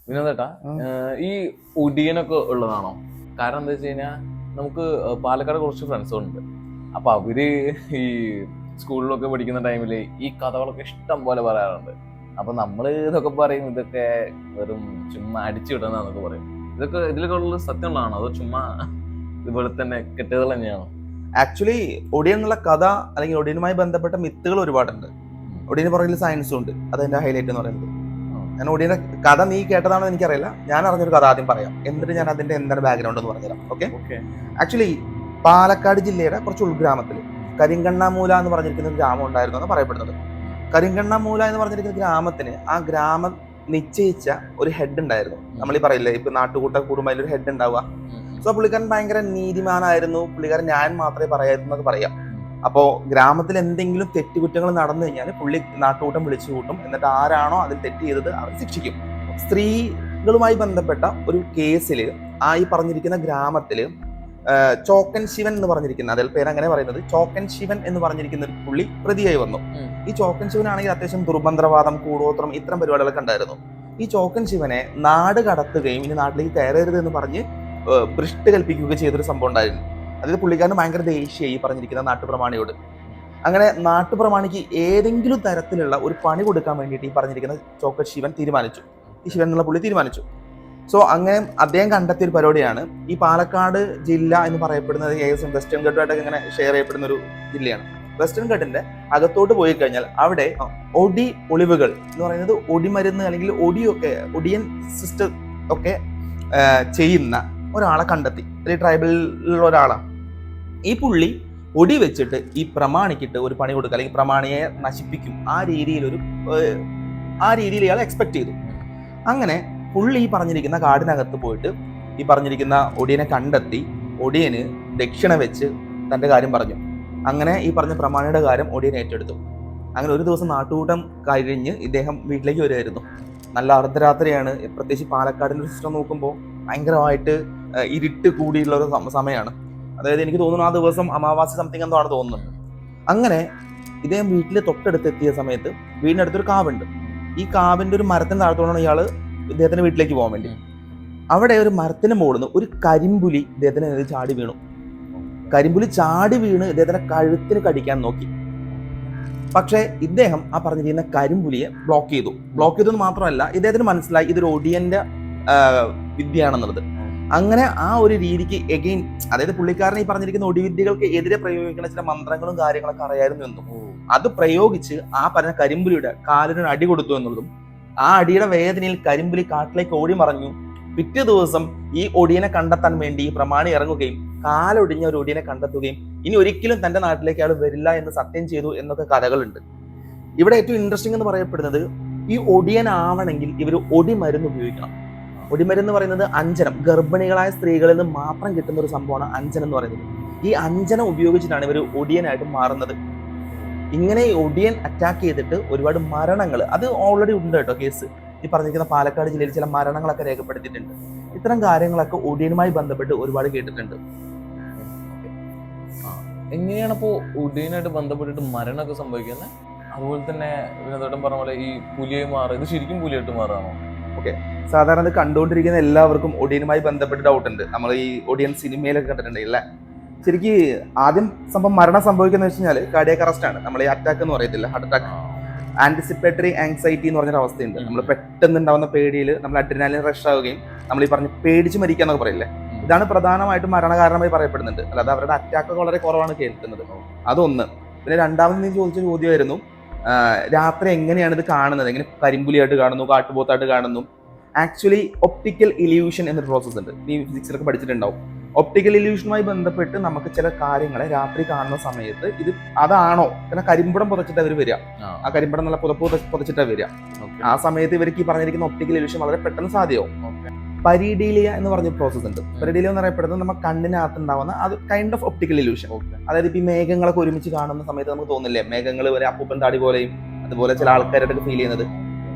വിനോദേട്ടാ, ഈ ഒടിയനൊക്കെ ഉള്ളതാണോ? കാരണം എന്താ വെച്ച് കഴിഞ്ഞാൽ നമുക്ക് പാലക്കാട് കുറച്ച് ഫ്രണ്ട്സുകളുണ്ട്. അപ്പൊ അവര് ഈ സ്കൂളിലൊക്കെ പഠിക്കുന്ന ടൈമില് ഈ കഥകളൊക്കെ ഇഷ്ടം പോലെ പറയാറുണ്ട്. അപ്പൊ നമ്മള് ഇതൊക്കെ പറയും, ഇതൊക്കെ വെറും ചുമ്മാ അടിച്ചു വിടുന്നതൊക്കെ പറയും. ഇതിലൊക്കെ ഉള്ള സത്യമുള്ളതാണോ, അതോ ചുമ്മാ ഇതുപോലെ തന്നെ കെട്ടുകൾ തന്നെയാണോ? ആക്ച്വലി ഒടിയൻ എന്നുള്ള കഥ അല്ലെങ്കിൽ ഒടിയനുമായി ബന്ധപ്പെട്ട മിത്തുകൾ ഒരുപാടുണ്ട്. ഒടിയന് പുറകിൽ സയൻസും ഉണ്ട്. അതെന്റെ ഹൈലൈറ്റ് എന്ന് പറയുന്നത്. ഞാൻ ഒടിയന്റെ കഥ നീ കേട്ടതാണോ എനിക്കറിയില്ല. ഞാൻ അറിഞ്ഞൊരു കഥ ആദ്യം പറയാം, എന്നിട്ട് ഞാൻ അതിന്റെ എന്താണ് ബാക്ക്ഗ്രൗണ്ട് എന്ന് പറഞ്ഞുതരാം. ഓക്കെ. ആക്ച്വലി പാലക്കാട് ജില്ലയുടെ കുറച്ച് ഉൾഗ്രാമത്തിൽ കരിങ്കണ്ണാമൂല എന്ന് പറഞ്ഞിരിക്കുന്ന ഒരു ഗ്രാമം ഉണ്ടായിരുന്നു എന്ന് പറയപ്പെടുന്നത്. കരിങ്കണ്ണാമൂല എന്ന് പറഞ്ഞിരിക്കുന്ന ഗ്രാമത്തിന് ആ ഗ്രാമം നിശ്ചയിച്ച ഒരു ഹെഡ് ഉണ്ടായിരുന്നു. നമ്മൾ ഈ പറയില്ലേ, ഇപ്പൊ നാട്ടുകൂട്ട കൂടുമ്പോൾ അതിലൊരു ഹെഡ് ഉണ്ടാവുക. സോ പുള്ളിക്കാരൻ ഭയങ്കര നീതിമാനായിരുന്നു. പുള്ളിക്കാരൻ ഞാൻ മാത്രമേ പറയാമെന്നത് പറയാം. അപ്പോ ഗ്രാമത്തിൽ എന്തെങ്കിലും തെറ്റുകുറ്റങ്ങൾ നടന്നു കഴിഞ്ഞാൽ പുള്ളി നാട്ടുകൂട്ടം വിളിച്ചു കൂട്ടും. എന്നിട്ട് ആരാണോ അതിൽ തെറ്റ് ചെയ്തത് അവർ ശിക്ഷിക്കും. സ്ത്രീകളുമായി ബന്ധപ്പെട്ട ഒരു കേസിൽ ഈ പറഞ്ഞിരിക്കുന്ന ഗ്രാമത്തില് ചോക്കൻ ശിവൻ എന്ന് പറഞ്ഞിരിക്കുന്ന, അതിൽ പേരങ്ങനെ പറയുന്നത് ചോക്കൻ ശിവൻ എന്ന് പറഞ്ഞിരിക്കുന്ന ഒരു പുള്ളി പ്രതിയായി വന്നു. ഈ ചോക്കൻ ശിവനാണെങ്കിൽ അത്യാവശ്യം ദുർബന്ധവാദം, കൂടോത്രം, ഇത്തരം പരിപാടികളൊക്കെ ഉണ്ടായിരുന്നു. ഈ ചോക്കൻ ശിവനെ നാട് കടത്തുകയും ഇനി നാട്ടിലേക്ക് കയറരുത് എന്ന് പറഞ്ഞ് ഭ്രഷ്ട് കൽപ്പിക്കുകയൊക്കെ ചെയ്തൊരു സംഭവം ഉണ്ടായിരുന്നു. അതായത് പുള്ളിക്കാരന് ഭയങ്കര ദേഷ്യം ഈ പറഞ്ഞിരിക്കുന്ന നാട്ടുപ്രമാണിയോട്. അങ്ങനെ നാട്ടുപ്രമാണിക്ക് ഏതെങ്കിലും തരത്തിലുള്ള ഒരു പണി കൊടുക്കാൻ വേണ്ടിയിട്ട് ഈ പറഞ്ഞിരിക്കുന്ന ചോക്കൻ ശിവൻ തീരുമാനിച്ചു. ഈ ശിവൻ എന്നുള്ള പുള്ളി തീരുമാനിച്ചു. സോ അങ്ങനെ അദ്ദേഹം കണ്ടെത്തിയ ഒരു പരിപാടിയാണ് ഈ പാലക്കാട് ജില്ല എന്ന് പറയപ്പെടുന്നത്. ഏകദേശം വെസ്റ്റേൺ ഘട്ടുമായിട്ടൊക്കെ ഇങ്ങനെ ഷെയർ ചെയ്യപ്പെടുന്ന ഒരു ജില്ലയാണ്. വെസ്റ്റേൺ ഘട്ടിന്റെ അകത്തോട്ട് പോയി കഴിഞ്ഞാൽ അവിടെ ഒടി ഒളിവുകൾ എന്ന് പറയുന്നത് ഒടിമരുന്ന് അല്ലെങ്കിൽ ഒടിയൻ സിസ്റ്റം ഒക്കെ ചെയ്യുന്ന ഒരാളെ കണ്ടെത്തി. ഒരു ട്രൈബലിലുള്ള ഒരാളാണ്. ഈ പുള്ളി ഒടി വെച്ചിട്ട് ഈ പ്രമാണിക്കിട്ട് ഒരു പണി കൊടുക്കുക, അല്ലെങ്കിൽ പ്രമാണിയെ നശിപ്പിക്കും, ആ രീതിയിൽ ഇയാൾ എക്സ്പെക്ട് ചെയ്തു. അങ്ങനെ പുള്ളി ഈ പറഞ്ഞിരിക്കുന്ന കാടിനകത്ത് പോയിട്ട് ഈ പറഞ്ഞിരിക്കുന്ന ഒടിയനെ കണ്ടെത്തി ഒടിയന് ദക്ഷിണ വെച്ച് തന്റെ കാര്യം പറഞ്ഞു. അങ്ങനെ ഈ പറഞ്ഞ പ്രമാണിയുടെ കാര്യം ഒടിയൻ ഏറ്റെടുത്തു. അങ്ങനെ ഒരു ദിവസം നാട്ടുകൂട്ടം കഴിഞ്ഞ് ഇദ്ദേഹം വീട്ടിലേക്ക് വരുമായിരുന്നു. നല്ല അർദ്ധരാത്രിയാണ്. പ്രത്യേകിച്ച് പാലക്കാടിന്റെ ഒരു സിസ്റ്റം നോക്കുമ്പോൾ ഭയങ്കരമായിട്ട് ഇരുട്ട് കൂടിയുള്ള ഒരു സമയമാണ്. അതായത് എനിക്ക് തോന്നുന്നു ആ ദിവസം അമാവാസി സംതിങ് എന്തോ ആണ് തോന്നുന്നുണ്ട്. അങ്ങനെ ഇദ്ദേഹം വീട്ടിൽ തൊട്ടടുത്ത് എത്തിയ സമയത്ത് വീടിനടുത്തൊരു കാവുണ്ട്. ഈ കാവിന്റെ ഒരു മരത്തിന് താഴത്തോടാണ് ഇയാള് ഇദ്ദേഹത്തിന്റെ വീട്ടിലേക്ക് പോകാൻ വേണ്ടി. അവിടെ ഒരു മരത്തിന് മുകളിൽ നിന്ന് ഒരു കരിമ്പുലി ഇദ്ദേഹത്തിന് ചാടി വീണു. കരിമ്പുലി ചാടി വീണ് ഇദ്ദേഹത്തിന്റെ കഴുത്തിന് കടിക്കാൻ നോക്കി. പക്ഷേ ഇദ്ദേഹം ആ പറഞ്ഞിരിക്കുന്ന കരിമ്പുലിയെ ബ്ലോക്ക് ചെയ്തതെന്ന് മാത്രമല്ല, ഇദ്ദേഹത്തിന് മനസ്സിലായി ഇതൊരു ഒടിയന്റെ വിദ്യയാണെന്നുള്ളത്. അങ്ങനെ ആ ഒരു രീതിക്ക് എഗെയിൻ, അതായത് പുള്ളിക്കാരൻ ഈ പറഞ്ഞിരിക്കുന്ന ഒടിവിദ്യകൾക്ക് എതിരെ പ്രയോഗിക്കുന്ന ചില മന്ത്രങ്ങളും കാര്യങ്ങളൊക്കെ അറിയായിരുന്നു എന്നും അത് പ്രയോഗിച്ച് ആ പറഞ്ഞ കരിമ്പുലിയുടെ കാലിന് അടി കൊടുത്തു എന്നുള്ളതും, ആ അടിയുടെ വേദനയിൽ കരിമ്പുലി കാട്ടിലേക്ക് ഓടി മറഞ്ഞു. പിറ്റേ ദിവസം ഈ ഒടിയനെ കണ്ടെത്താൻ വേണ്ടി ഈ പ്രമാണി ഇറങ്ങുകയും കാലൊടിഞ്ഞ ഒരു ഒടിയനെ കണ്ടെത്തുകയും ഇനി ഒരിക്കലും തന്റെ നാട്ടിലേക്ക് അയാൾ വരില്ല എന്ന് സത്യം ചെയ്തു എന്നൊക്കെ കഥകളുണ്ട്. ഇവിടെ ഏറ്റവും ഇൻട്രസ്റ്റിംഗ് എന്ന് പറയപ്പെടുന്നത്, ഈ ഒടിയനാവണമെങ്കിൽ ഇവർ ഒടിമരുന്ന് ഉപയോഗിക്കണം. ഒടിമരുന്ന് പറയുന്നത് അഞ്ജനം, ഗർഭിണികളായ സ്ത്രീകളിൽ നിന്ന് മാത്രം കിട്ടുന്ന ഒരു സംഭവമാണ് അഞ്ജനം എന്ന് പറയുന്നത്. ഈ അഞ്ജനം ഉപയോഗിച്ചിട്ടാണ് ഇവർ ഒടിയനായിട്ട് മാറുന്നത്. ഇങ്ങനെ ഒടിയൻ അറ്റാക്ക് ചെയ്തിട്ട് ഒരുപാട് മരണങ്ങൾ, അത് ഓൾറെഡി ഉണ്ട് കേട്ടോ കേസ്. ഈ പറഞ്ഞിരിക്കുന്ന പാലക്കാട് ജില്ലയിൽ ചില മരണങ്ങളൊക്കെ രേഖപ്പെടുത്തിയിട്ടുണ്ട്. ഇത്തരം കാര്യങ്ങളൊക്കെ ഒടിയനുമായി ബന്ധപ്പെട്ട് ഒരുപാട് കേട്ടിട്ടുണ്ട്. എങ്ങനെയാണ് അപ്പോൾ ഒടിയനായിട്ട് ബന്ധപ്പെട്ടിട്ട് മരണമൊക്കെ സംഭവിക്കുന്നത്? അതുപോലെ തന്നെ വിനോദേട്ടൻ പറഞ്ഞ പോലെ ഈ പുലിയായി മാറുക, ഇത് ശരിക്കും പുലിയായിട്ട് മാറുകയാണോ? ഓക്കെ, സാധാരണ ഇത് കണ്ടുകൊണ്ടിരിക്കുന്ന എല്ലാവർക്കും ഒടിയനുമായി ബന്ധപ്പെട്ട് ഡൗട്ട് ഉണ്ട്. നമ്മൾ ഈ ഒടിയൻ സിനിമയിലൊക്കെ കണ്ടിട്ടുണ്ടല്ലേ? ശരിക്കും ആദ്യം മരണം സംഭവിക്കുന്ന വെച്ച് കഴിഞ്ഞാൽ കാർഡിയാക് അറസ്റ്റ് ആണ്. നമ്മൾ ഈ അറ്റാക്ക് എന്ന് പറയത്തില്ല, ഹാർട്ട് അറ്റാക്ക്. ആന്റിസിപ്പേറ്ററി ആങ്സൈറ്റി എന്ന് പറഞ്ഞൊരു അവസ്ഥയുണ്ട്. നമ്മൾ പെട്ടെന്ന് ഉണ്ടാവുന്ന പേടിയിൽ നമ്മൾ അഡ്രിനാലിൻ റഷ് ആവുകയും നമ്മൾ ഈ പറഞ്ഞ് പേടിച്ച് മരിക്കാന്നൊക്കെ പറയില്ലേ, ഇതാണ് പ്രധാനമായിട്ടും മരണകാരണമായി പറയപ്പെടുന്നുണ്ട്. അല്ലാതെ അവരുടെ അറ്റാക്ക് വളരെ കുറവാണ് കേൾക്കുന്നത്. അതൊന്ന്. പിന്നെ രണ്ടാമത് നീ ചോദിച്ച ചോദ്യമായിരുന്നു, രാത്രി എങ്ങനെയാണ് ഇത് കാണുന്നത്, എങ്ങനെ കരിമ്പുലിയായിട്ട് കാണുന്നു, കാട്ടുപോത്തായിട്ട് കാണുന്നു. ആക്ച്വലി ഒപ്റ്റിക്കൽ ഇല്യൂഷൻ എന്നൊരു പ്രോസസ്സ് ഉണ്ട്. നീ ഫിസിക്സിലൊക്കെ പഠിച്ചിട്ടുണ്ടാവും. ഒപ്റ്റിക്കൽ ഇല്യൂഷനുമായി ബന്ധപ്പെട്ട് നമുക്ക് ചില കാര്യങ്ങളെ രാത്രി കാണുന്ന സമയത്ത് ഇത് അതാണോ, കാരണം കരിമ്പടം പുതച്ചിട്ട് അവർ വരിക, ആ കരിമ്പടം നല്ല പുതച്ചിട്ടാണ് വരിക. ആ സമയത്ത് ഇവർക്ക് ഈ പറഞ്ഞിരിക്കുന്ന ഒപ്റ്റിക്കൽ ഇല്യൂഷൻ വളരെ പെട്ടെന്ന് സാധ്യമാവും. പരീഡീലിയ എന്ന് പറഞ്ഞ പ്രോസസ് ഉണ്ട്. പരീഡീലിയ എന്ന് പറയപ്പെടുന്നത് നമ്മുടെ കണ്ണിനകത്ത് ഉണ്ടാവുന്ന അത് കൈൻഡ് ഓഫ് ഒപ്റ്റിക്കൽ ഇല്യൂഷൻ. അതായത് ഇപ്പൊ ഈ മേഘങ്ങളൊക്കെ ഒരുമിച്ച് കാണുന്ന സമയത്ത് നമുക്ക് തോന്നില്ലേ മേഘങ്ങൾ വരെ അപ്പൂപ്പൻ താടി പോലെയും അതുപോലെ ചില ആൾക്കാരായിട്ടൊക്കെ ഫീൽ ചെയ്യുന്നത്.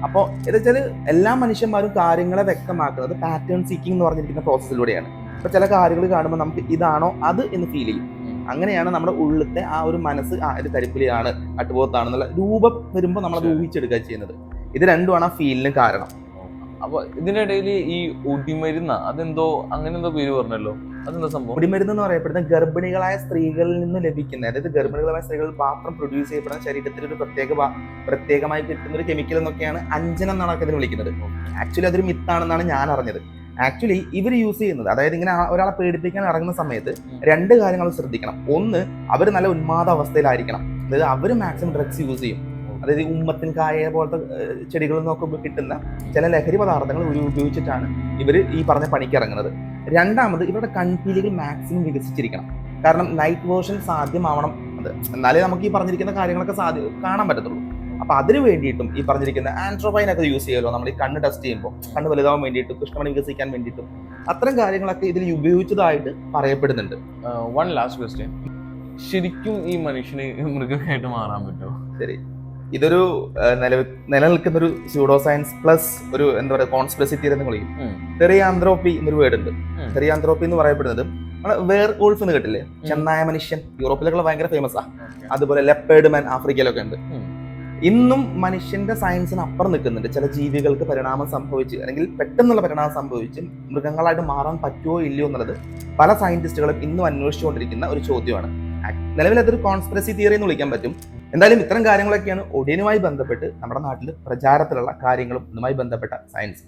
അപ്പോൾ എന്താ വെച്ചാൽ എല്ലാ മനുഷ്യന്മാരും കാര്യങ്ങളെ വ്യക്തമാക്കുന്നത് പാറ്റേൺ സീക്കിംഗ് എന്ന് പറഞ്ഞിരിക്കുന്ന പ്രോസസ്സിലൂടെയാണ്. അപ്പൊ ചില കാര്യങ്ങൾ കാണുമ്പോൾ നമുക്ക് ഇതാണോ അത് എന്ന് ഫീൽ ചെയ്യും. അങ്ങനെയാണ് നമ്മുടെ ഉള്ളിലത്തെ ആ ഒരു മനസ്സ് ഇത് കരിമ്പുലിയാണ്, കാട്ടുപോത്താണെന്നുള്ള രൂപം വരുമ്പോൾ നമ്മളത് ഊഹിച്ചെടുക്കുക ചെയ്യുന്നത്. ഇത് രണ്ടുമാണ് ആ ഫീലിന് കാരണം. അപ്പൊ ഇതിന്റെ ഇടയിൽ ഈ ഒടിമരുന്ന അതെന്തോ അങ്ങനെ എന്തോ പേര് പറഞ്ഞല്ലോ, അതെന്താ സംഭവം? കുടിമരുന്ന് എന്ന് പറയപ്പെടുന്ന ഗർഭിണികളായ സ്ത്രീകളിൽ നിന്ന് ലഭിക്കുന്ന, അതായത് ഗർഭിണികളായ സ്ത്രീകൾ മാത്രം പ്രൊഡ്യൂസ് ചെയ്യപ്പെടുന്ന ശരീരത്തിൽ ഒരു പ്രത്യേകമായി കിട്ടുന്ന ഒരു കെമിക്കൽ എന്നൊക്കെയാണ് അഞ്ജനം എന്നാണ് ഇതിന് വിളിക്കുന്നത്. ആക്ച്വലി അതൊരു മിത്താണെന്നാണ് ഞാൻ അറിഞ്ഞത്. ആക്ച്വലി ഇവർ യൂസ് ചെയ്യുന്നത്, അതായത് ഇങ്ങനെ ഒരാളെ പേടിപ്പിക്കാൻ ഇറങ്ങുന്ന സമയത്ത് രണ്ട് കാര്യങ്ങൾ ശ്രദ്ധിക്കണം. ഒന്ന്, അവർ നല്ല ഉന്മാദ അവസ്ഥയിലായിരിക്കണം. അതായത് അവർ മാക്സിമം ഡ്രഗ്സ് യൂസ് ചെയ്യും. അതായത് ഉമ്മത്തിൻ കായ പോലത്തെ ചെടികളിൽ നിന്നൊക്കെ കിട്ടുന്ന ചില ലഹരി പദാർത്ഥങ്ങൾ ഉപയോഗിച്ചിട്ടാണ് ഇവർ ഈ പറഞ്ഞ പണിക്ക് ഇറങ്ങുന്നത്. രണ്ടാമത്, ഇവരുടെ കൺപീലികൾ മാക്സിമം വികസിച്ചിരിക്കണം. കാരണം നൈറ്റ് വേർഷൻ സാധ്യമാവണം, അത് എന്നാലേ നമുക്ക് ഈ പറഞ്ഞിരിക്കുന്ന കാര്യങ്ങളൊക്കെ കാണാൻ പറ്റത്തുള്ളൂ. അപ്പൊ അതിന് വേണ്ടിയിട്ടും ഈ പറഞ്ഞിരിക്കുന്ന ആൻട്രോപൈൻ ഒക്കെ യൂസ് ചെയ്യുമല്ലോ നമ്മൾ ഈ കണ്ണ് ടെസ്റ്റ് ചെയ്യുമ്പോൾ, കണ്ണ് വലുതാവാൻ വേണ്ടിയിട്ടും കൃഷ്ണമണി വികസിക്കാൻ വേണ്ടിയിട്ടും അത്തരം കാര്യങ്ങളൊക്കെ ഇതിൽ ഉപയോഗിച്ചതായിട്ട് പറയപ്പെടുന്നുണ്ട്. വൺ ലാസ്റ്റ് ക്വസ്റ്റ്യൻ, ശരിക്കും ഈ മനുഷ്യന് മൃഗമായിട്ട് മാറാൻ പറ്റുമോ? ശരി, ഇതൊരു നിലനിൽക്കുന്ന ഒരു സ്യൂഡോ സയൻസ് പ്ലസ് ഒരു എന്താ പറയുക കോൺസ്പിറസി തിയറി എന്ന് വിളിക്കും. തെറിയാന്ത്രോപ്പി എന്നൊരു വേർഡ് ഉണ്ട്. തെറിയാന്ത്രോപ്പി എന്ന് പറയപ്പെടുന്നത് വേർ വോൾഫ് എന്ന് കേട്ടില്ലേ, ചെന്നായ മനുഷ്യൻ, യൂറോപ്പിലൊക്കെ ഭയങ്കര ഫേമസ് ആ. അതുപോലെ ലെപ്പേർഡ് മാൻ ആഫ്രിക്കയിലൊക്കെ ഉണ്ട്. ഇന്നും മനുഷ്യന്റെ സയൻസിന് അപ്പുറം നിൽക്കുന്നുണ്ട്. ചില ജീവികൾക്ക് പരിണാമം സംഭവിച്ച് അല്ലെങ്കിൽ പെട്ടെന്നുള്ള പരിണാമം സംഭവിച്ച് മൃഗങ്ങളായിട്ട് മാറാൻ പറ്റുമോ ഇല്ലയോ എന്നുള്ളത് പല സയന്റിസ്റ്റുകളും ഇന്നും അന്വേഷിച്ചുകൊണ്ടിരിക്കുന്ന ഒരു ചോദ്യമാണ്. നിലവിൽ അതൊരു കോൺസ്പിറസി തിയറി എന്ന് വിളിക്കാൻ പറ്റും. എന്തായാലും ഇത്തരം കാര്യങ്ങളൊക്കെയാണ് ഒടിയനുമായി ബന്ധപ്പെട്ട് നമ്മുടെ നാട്ടിൽ പ്രചാരത്തിലുള്ള കാര്യങ്ങളും ഇതുമായി ബന്ധപ്പെട്ട സയൻസ്.